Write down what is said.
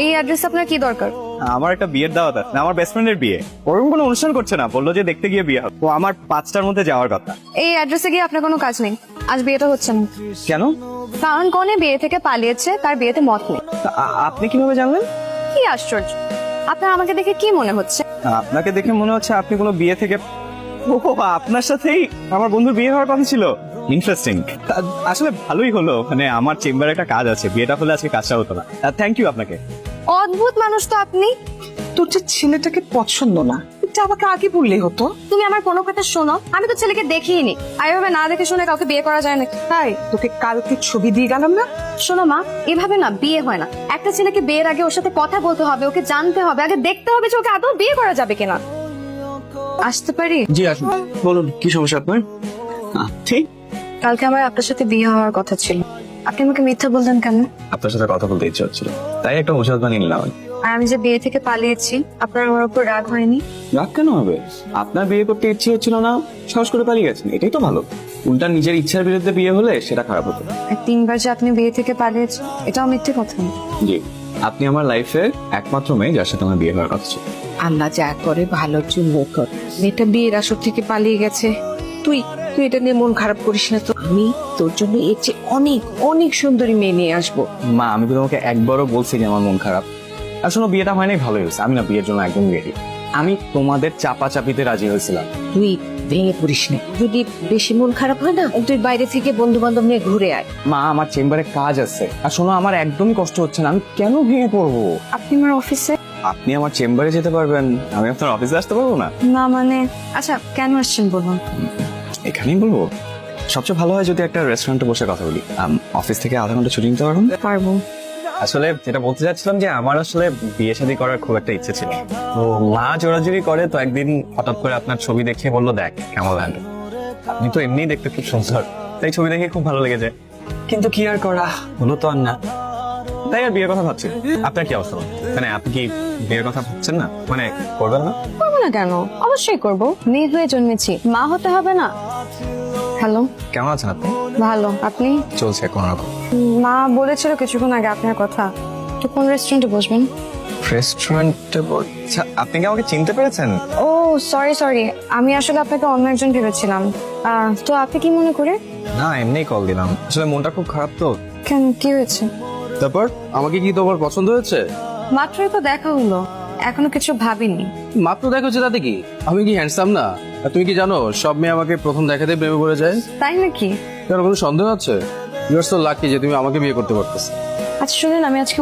এই অ্যাড্রেস আপনার কি দরকার? আমার একটা বিয়ের দাওয়াত আছে, আমার বেস্ট ফ্রেন্ডের বিয়ে। ওরকম কোনো অনুষ্ঠান করছে না, বললো যে দেখতে গিয়ে বিয়ে হবে। ও আমার 5টার মধ্যে যাওয়ার কথা। এই অ্যাড্রেসে গিয়ে আপনার কোনো কাজ নেই, আজ বিয়েটা হচ্ছে না। কেন? কারণ কনে বিয়ে থেকে পালিয়েছে, তার বিয়েতে মত নেই। আপনি কিভাবে জানলেন? কি আশ্চর্য, আপনার আমাকে দেখে কি মনে হচ্ছে? আপনাকে দেখে মনে হচ্ছে আপনি কোনো বিয়ে থেকে। ও, আপনার সাথেই আমার বন্ধুর বিয়ে হওয়ার কথা ছিল। ইন্টারেস্টিং। আসলে ভালোই হলো, মানে আমার চেম্বারে একটা কাজ আছে, বিয়েটা হলে আজকে কাজটা হতো না। থ্যাংক ইউ আপনাকে। অদ্ভুত মানুষ তো আপনি। তোর যে ছেলেটাকে পছন্দ না, এটা আমাকে আগে বললেই হতো। তুমি আমার কোনো কথা শোনো, আমি তো ছেলেকে দেখিনি। আর এভাবে না দেখে শুনে কাউকে বিয়ে করা যায় না। তাই তোকে কালকে ছবি দিয়ে গেলাম না। শোনো মা, এভাবে না বিয়ে হয় না। একটা ছেলেকে বিয়ের আগে ওর সাথে কথা বলতে হবে, ওকে জানতে হবে, আগে দেখতে হবে যে ওকে আদৌ বিয়ে করা যাবে কিনা। আসতে পারি? জি আসুন, বলুন কি সমস্যা আপনার? ঠিক, কালকে আমার আপনার সাথে বিয়ে হওয়ার কথা ছিল, আপনি আমাকে মিথ্যা বললেন কেন? আপনার সাথে কথা বলতে ইচ্ছে হচ্ছিল, তাই একটা অজুহাত বানিয়ে নিলাম। আর আমি যে বিয়ে থেকে পালিয়েছি, আপনার আমার উপর রাগ হয়নি? রাগ কেন হবে? আপনার বিয়ে করতে ইচ্ছে হচ্ছিল না, সাহস করে পালিয়ে গেছেন, এটাই তো ভালো। উল্টা নিজের ইচ্ছার বিরুদ্ধে বিয়ে হলে সেটা খারাপ হতো। আর 3বার যে আপনি বিয়ে থেকে পালিয়েছেন, এটাও মিথ্যে কথা। জি, আপনি আমার লাইফের একমাত্র মেয়ে যার সাথে আমার বিয়ে হওয়ার কথা ছিল। আল্লাহ যা করে ভালোর জন্য কর। মেয়েটা বিয়ের আসর থেকে পালিয়ে গেছে, তুই তুই এটা নিয়ে মন খারাপ করিস না তো। আমি তোর জন্য এর চেয়ে অনেক অনেক সুন্দরী মেয়ে নিয়ে আসবো। মা, আমি তো তোমাকে একবারও বলছি যে আমার মন খারাপ। আসলে বিয়েটা হয় নাই, ভালোই হয়েছে। আমি না বিয়ের জন্য একদম রেডি। আমি তোমাদের চাপা চাপিতে রাজি হয়েছিলাম। তুই ভেঙে পড়িস না, যদি বেশি মন খারাপ হয় না, তুই বাইরে থেকে বন্ধু বান্ধব নিয়ে ঘুরে আয়। মা, আমার চেম্বারে কাজ আছে, আর শোনো আমার একদমই কষ্ট হচ্ছে না, আমি কেন ভেঙে পড়বো? আপনি আমার অফিসে? আপনি আমার চেম্বারে যেতে পারবেন, আমি আপনার অফিসে আসতে পারবো না? না মানে, আচ্ছা কেন আসছেন বলুন। এখানেই বলবো। সবচেয়ে ভালো হয় যদি একটা রেস্টুরেন্টে বসে কথা বলি। অফিস থেকে আধা ঘন্টা ছুটি নিতে পারবেন? পারবো। আসলে যেটা বলতে চাচ্ছিলাম যে আমার আসলে বিয়ে শাদী করার খুব একটা ইচ্ছে ছিল। তো মা জোরাজুরি করে, তো একদিন হঠাৎ করে আপনার ছবি দেখে বললো দেখ কেমন লাগে। আপনি তো এমনিই দেখতে খুব সুন্দর, তাই ছবি দেখে খুব ভালো লেগে যায়। কিন্তু কি আর করা, হলো তো আর না, তাই আর বিয়ের কথা ভাবছি। আপনার কি অবস্থা? মানে আপনি কি বিয়ের কথা ভাবছেন না? মানে করবেন না? করবো না কেন, অবশ্যই করবো। মেয়ে হয়ে জন্মেছি, মা হতে হবে না? হ্যালো, কেমন আছেন আপনি? ভালো, আপনি? চলছে কোন রকম। মা বলেছিল কিছুক্ষণ আগে আপনার কথা। তো কোন রেস্টুরেন্টে বসবেন? রেস্টুরেন্টে? আচ্ছা, আপনি কি আমাকে চিনতে পেরেছেন? ও সরি, আমি আসলে আপনাকে অন্য একজন ভেবেছিলাম। তো আপনি কি মনে করে? না, এমনিই কল দিলাম, আসলে মনটা খুব খারাপ তো। কেন, কি হয়েছে? তারপর আমাকে কি তোমার পছন্দ হয়েছে? মাত্রই তো দেখা হলো, এখনো কিছু ভাবিনি। মাত্র দেখো তাতে কি, আমি কি হ্যান্ডসাম না? আর তুমি কি জানো সব মেয়ে আমাকে প্রথম দেখাতে প্রেমে পড়ে যায়? তাই নাকি? কারণ কোনো সন্দেহ আছে? ইউ আর সো লাকি যে তুমি আমাকে বিয়ে করতে পারতেছ। আচ্ছা শুনুন, আমি আজকে